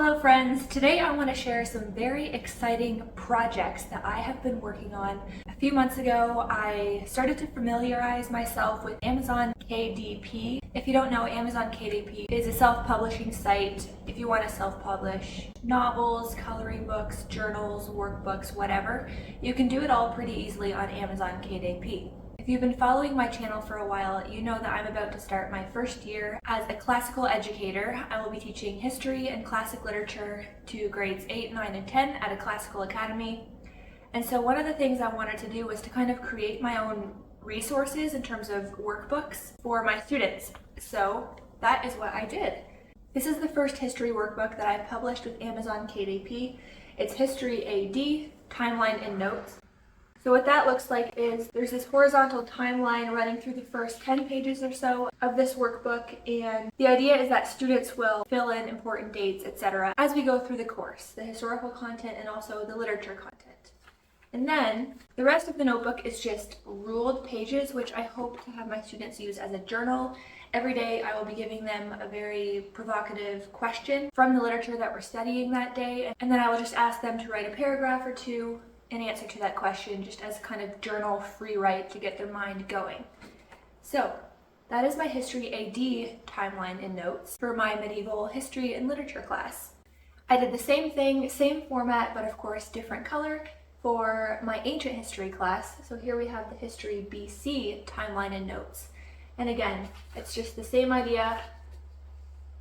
Hello friends, today I want to share some very exciting projects that I have been working on. A few months ago, I started to familiarize myself with Amazon KDP. If you don't know, Amazon KDP is a self-publishing site. If you want to self-publish novels, coloring books, journals, workbooks, whatever, you can do it all pretty easily on Amazon KDP. If you've been following my channel for a while, you know that I'm about to start my first year as a classical educator. I will be teaching history and classic literature to grades 8, 9, and 10 at a classical academy. And so one of the things I wanted to do was to kind of create my own resources in terms of workbooks for my students. So that is what I did. This is the first history workbook that I've published with Amazon KDP. It's History AD, Timeline and Notes. So what that looks like is there's this horizontal timeline running through the first 10 pages or so of this workbook, and the idea is that students will fill in important dates, etc. as we go through the course, the historical content and also the literature content. And then the rest of the notebook is just ruled pages, which I hope to have my students use as a journal. Every day I will be giving them a very provocative question from the literature that we're studying that day, and then I will just ask them to write a paragraph or two in answer to that question, just as a kind of journal free write to get their mind going. So that is my History AD timeline and notes for my medieval history and literature class. I did the same thing, same format, but of course different color for my ancient history class. So here we have the History BC timeline and notes. And again, it's just the same idea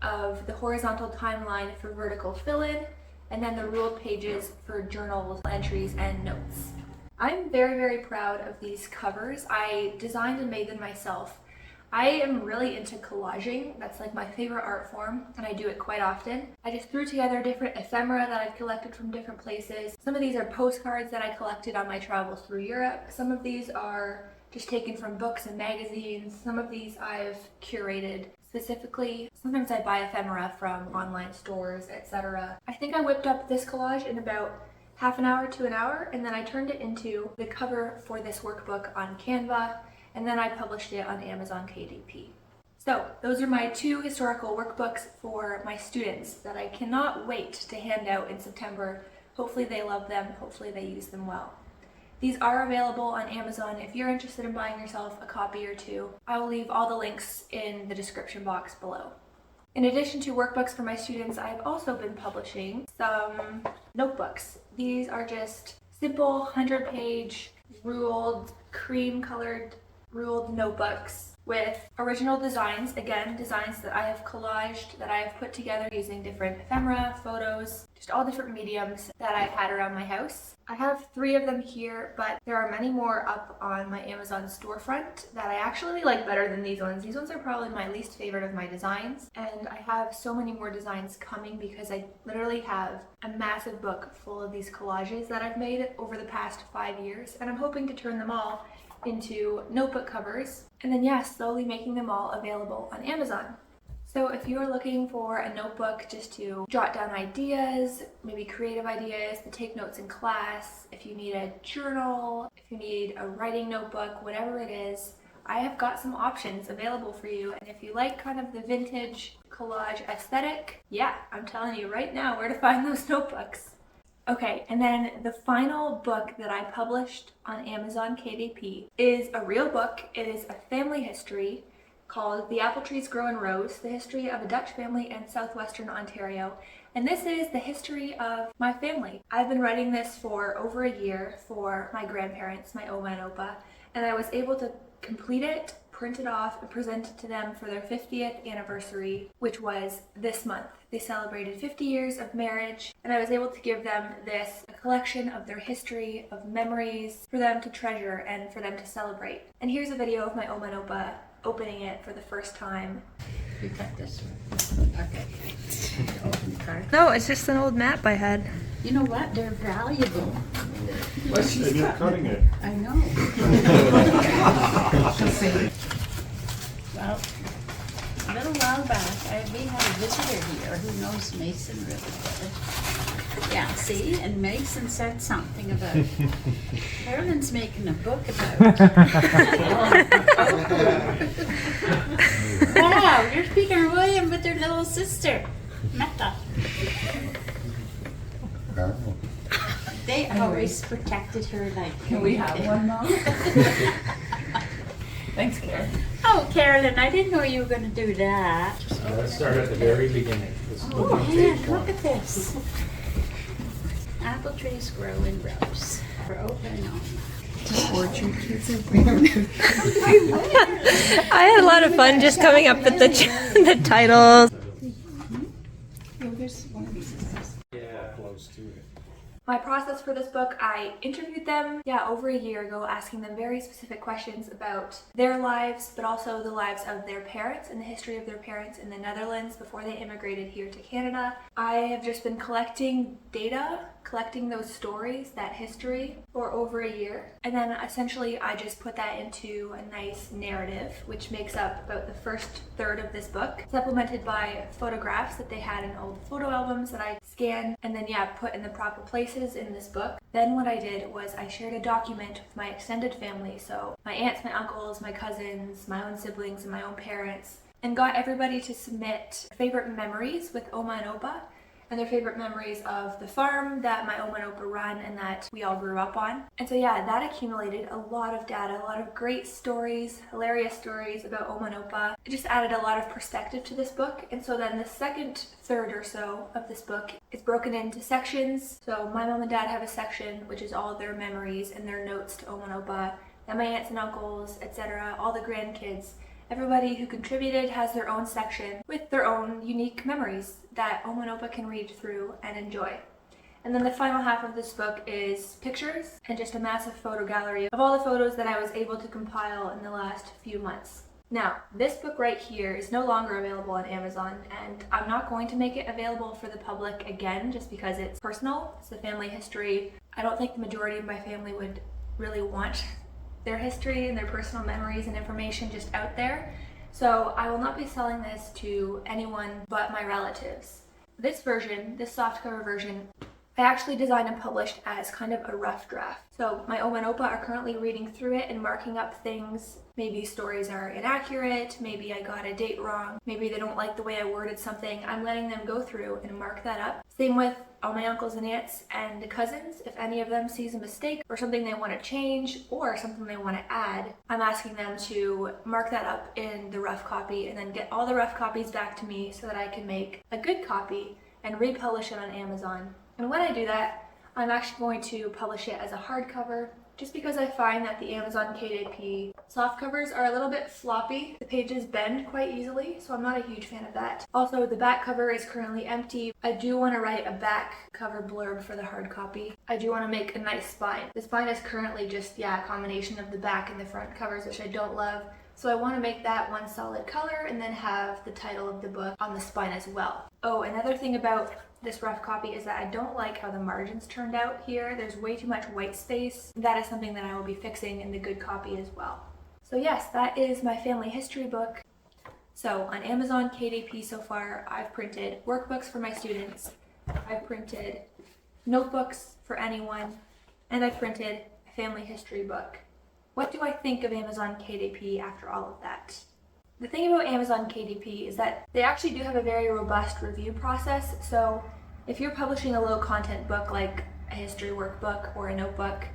of the horizontal timeline for vertical fill-in, and then the ruled pages for journal entries and notes. I'm very, very proud of these covers. I designed and made them myself. I am really into collaging. That's like my favorite art form, and I do it quite often. I just threw together different ephemera that I've collected from different places. Some of these are postcards that I collected on my travels through Europe. Some of these are just taken from books and magazines. Some of these I've curated specifically. Sometimes I buy ephemera from online stores, etc. I think I whipped up this collage in about half an hour to an hour, and then I turned it into the cover for this workbook on Canva, and then I published it on Amazon KDP. So those are my two historical workbooks for my students that I cannot wait to hand out in September. Hopefully they love them, hopefully they use them well. These are available on Amazon if you're interested in buying yourself a copy or two. I will leave all the links in the description box below. In addition to workbooks for my students, I've also been publishing some notebooks. These are just simple 100-page ruled, cream-colored ruled notebooks with original designs, again, designs that I have collaged, that I have put together using different ephemera, photos, just all different mediums that I've had around my house. I have 3 of them here, but there are many more up on my Amazon storefront that I actually like better than these ones. These ones are probably my least favorite of my designs, and I have so many more designs coming because I literally have a massive book full of these collages that I've made over the past 5 years, and I'm hoping to turn them all into notebook covers, and then slowly making them all available on Amazon. So if you are looking for a notebook just to jot down ideas, maybe creative ideas, to take notes in class, if you need a journal, if you need a writing notebook, whatever it is, I have got some options available for you. And if you like kind of the vintage collage aesthetic, I'm telling you right now where to find those notebooks. Okay, and then the final book that I published on Amazon KDP is a real book. It is a family history called The Apple Trees Grow in Rows, the history of a Dutch family in southwestern Ontario. And this is the history of my family. I've been writing this for over a year for my grandparents, my Oma and Opa, and I was able to complete it, print it off, and present it to them for their 50th anniversary, which was this month. They celebrated 50 years of marriage, and I was able to give them this, a collection of their history, of memories, for them to treasure and for them to celebrate. And here's a video of my Oma and Opa opening it for the first time. You cut this one. Okay. Open the card. No, it's just an old map I had. You know what? They're valuable. Well, she's cutting it. I know. Well, a little while back, we had a visitor here who knows Mason really good. Yeah, see? And Mason said something about Carolyn's making a book about. Wow, you're Peter and William with their little sister, Metta. Carol. They always protected her like. Can we have one, Mom? Thanks, Karen. Oh, Carolyn, I didn't know you were going to do that. Let's start at the very beginning. This is Oh, on man, page look one. at this. Apple trees grow in rows. For open on. Orchard kids are I had a lot of fun just coming up with the titles. There's one of these. Yeah, close to it. My process for this book, I interviewed them, over a year ago, asking them very specific questions about their lives, but also the lives of their parents and the history of their parents in the Netherlands before they immigrated here to Canada. I have just been collecting data, collecting those stories, that history, for over a year. And then essentially I just put that into a nice narrative, which makes up about the first third of this book, supplemented by photographs that they had in old photo albums that I scanned and then put in the proper places in this book. Then what I did was I shared a document with my extended family, so my aunts, my uncles, my cousins, my own siblings, and my own parents, and got everybody to submit favorite memories with Oma and Opa, and their favorite memories of the farm that my Oma and Opa run and that we all grew up on. And so that accumulated a lot of data, a lot of great stories, hilarious stories about Oma and Opa. It just added a lot of perspective to this book. And so then the second third or so of this book is broken into sections. So my mom and dad have a section which is all their memories and their notes to Oma and Opa, and my aunts and uncles, etc., all the grandkids. Everybody who contributed has their own section with their own unique memories that Oma and Opa can read through and enjoy. And then the final half of this book is pictures and just a massive photo gallery of all the photos that I was able to compile in the last few months. Now, this book right here is no longer available on Amazon, and I'm not going to make it available for the public again just because it's personal, it's a family history. I don't think the majority of my family would really want their history and their personal memories and information just out there. So I will not be selling this to anyone but my relatives. This version, this softcover version, I actually designed and published as kind of a rough draft. So my Oma and Opa are currently reading through it and marking up things. Maybe stories are inaccurate, maybe I got a date wrong, maybe they don't like the way I worded something. I'm letting them go through and mark that up. Same with all my uncles and aunts and cousins. If any of them sees a mistake or something they want to change or something they want to add, I'm asking them to mark that up in the rough copy and then get all the rough copies back to me so that I can make a good copy and republish it on Amazon. And when I do that, I'm actually going to publish it as a hardcover, just because I find that the Amazon KDP softcovers are a little bit floppy. The pages bend quite easily, so I'm not a huge fan of that. Also, the back cover is currently empty. I do want to write a back cover blurb for the hard copy. I do want to make a nice spine. The spine is currently just, a combination of the back and the front covers, which I don't love. So I want to make that one solid color and then have the title of the book on the spine as well. Oh, another thing about this rough copy is that I don't like how the margins turned out here. There's way too much white space. That is something that I will be fixing in the good copy as well. So yes, that is my family history book. So on Amazon KDP so far, I've printed workbooks for my students, I've printed notebooks for anyone, and I've printed a family history book. What do I think of Amazon KDP after all of that? The thing about Amazon KDP is that they actually do have a very robust review process. So if you're publishing a low content book like a history workbook or a notebook,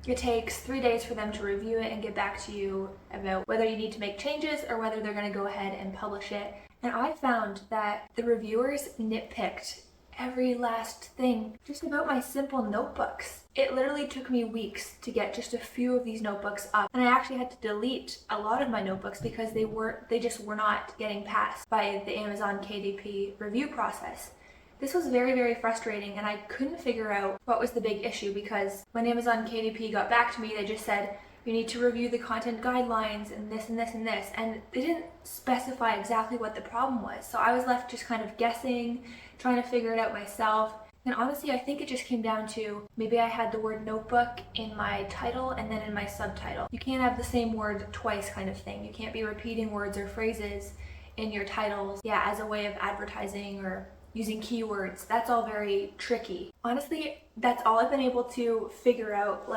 it takes 3 days for them to review it and get back to you about whether you need to make changes or whether they're going to go ahead and publish it. And I found that the reviewers nitpicked every last thing just about my simple notebooks. It literally took me weeks to get just a few of these notebooks up, and I actually had to delete a lot of my notebooks because they just were not getting passed by the Amazon KDP review process. This was very, very frustrating, and I couldn't figure out what was the big issue, because when Amazon KDP got back to me, they just said, you need to review the content guidelines and this and this and this, and they didn't specify exactly what the problem was. So I was left just kind of guessing, trying to figure it out myself. And honestly, I think it just came down to maybe I had the word notebook in my title and then in my subtitle. You can't have the same word twice kind of thing. You can't be repeating words or phrases in your titles, as a way of advertising or using keywords. That's all very tricky. Honestly, that's all I've been able to figure out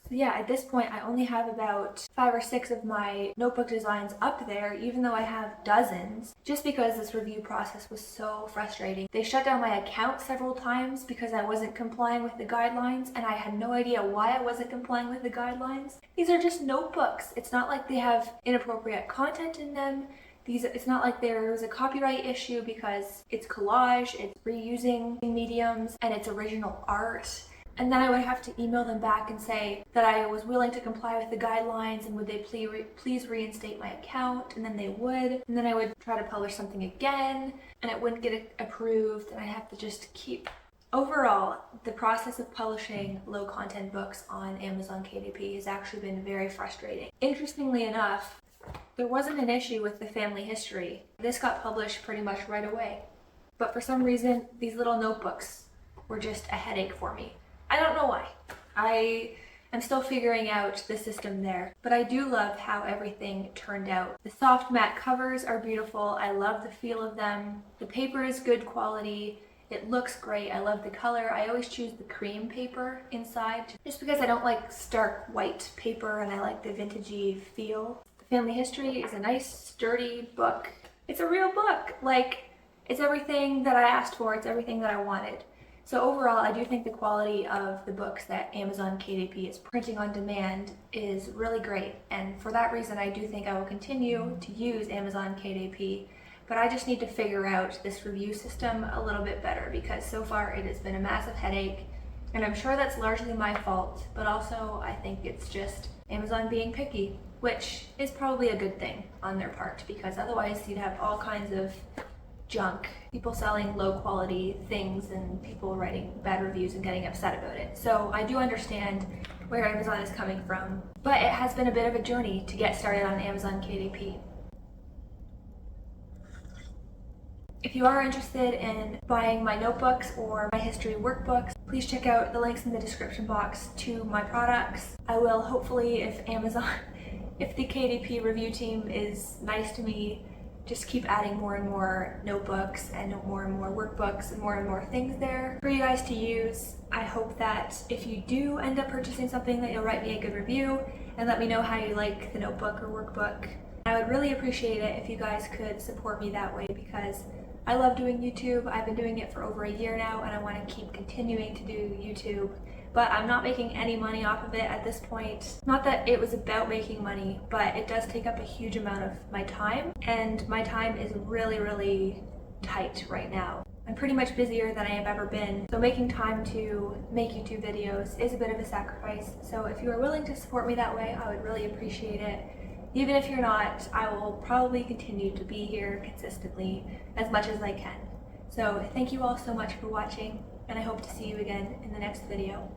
So yeah, at this point I only have about 5 or 6 of my notebook designs up there, even though I have dozens, just because this review process was so frustrating. They shut down my account several times because I wasn't complying with the guidelines, and I had no idea why I wasn't complying with the guidelines. These are just notebooks. It's not like they have inappropriate content in them. It's not like there was a copyright issue because it's collage, it's reusing mediums, and it's original art. And then I would have to email them back and say that I was willing to comply with the guidelines and would they please reinstate my account, and then they would. And then I would try to publish something again and it wouldn't get approved, and I have to just keep. Overall, the process of publishing low content books on Amazon KDP has actually been very frustrating. Interestingly enough, there wasn't an issue with the family history. This got published pretty much right away. But for some reason, these little notebooks were just a headache for me. I don't know why. I am still figuring out the system there, but I do love how everything turned out. The soft matte covers are beautiful. I love the feel of them. The paper is good quality. It looks great. I love the color. I always choose the cream paper inside just because I don't like stark white paper and I like the vintagey feel. The family history is a nice sturdy book. It's a real book. Like, it's everything that I asked for. It's everything that I wanted. So overall, I do think the quality of the books that Amazon KDP is printing on demand is really great. And for that reason, I do think I will continue to use Amazon KDP. But I just need to figure out this review system a little bit better because so far it has been a massive headache. And I'm sure that's largely my fault, but also I think it's just Amazon being picky, which is probably a good thing on their part because otherwise you'd have all kinds of junk, people selling low quality things and people writing bad reviews and getting upset about it. So I do understand where Amazon is coming from, but it has been a bit of a journey to get started on Amazon KDP. If you are interested in buying my notebooks or my history workbooks, please check out the links in the description box to my products. I will hopefully, if the KDP review team is nice to me, just keep adding more and more notebooks and more workbooks and more things there for you guys to use. I hope that if you do end up purchasing something that you'll write me a good review and let me know how you like the notebook or workbook. I would really appreciate it if you guys could support me that way because I love doing YouTube. I've been doing it for over a year now and I want to keep continuing to do YouTube. But I'm not making any money off of it at this point. Not that it was about making money, but it does take up a huge amount of my time, and my time is really tight right now. I'm pretty much busier than I have ever been, so making time to make YouTube videos is a bit of a sacrifice. So if you are willing to support me that way, I would really appreciate it. Even if you're not, I will probably continue to be here consistently as much as I can. So thank you all so much for watching, and I hope to see you again in the next video.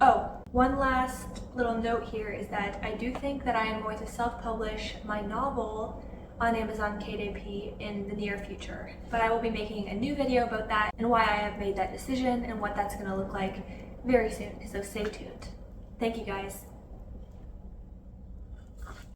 Oh, one last little note here is that I do think that I am going to self-publish my novel on Amazon KDP in the near future. But I will be making a new video about that and why I have made that decision and what that's going to look like very soon, so stay tuned. Thank you guys.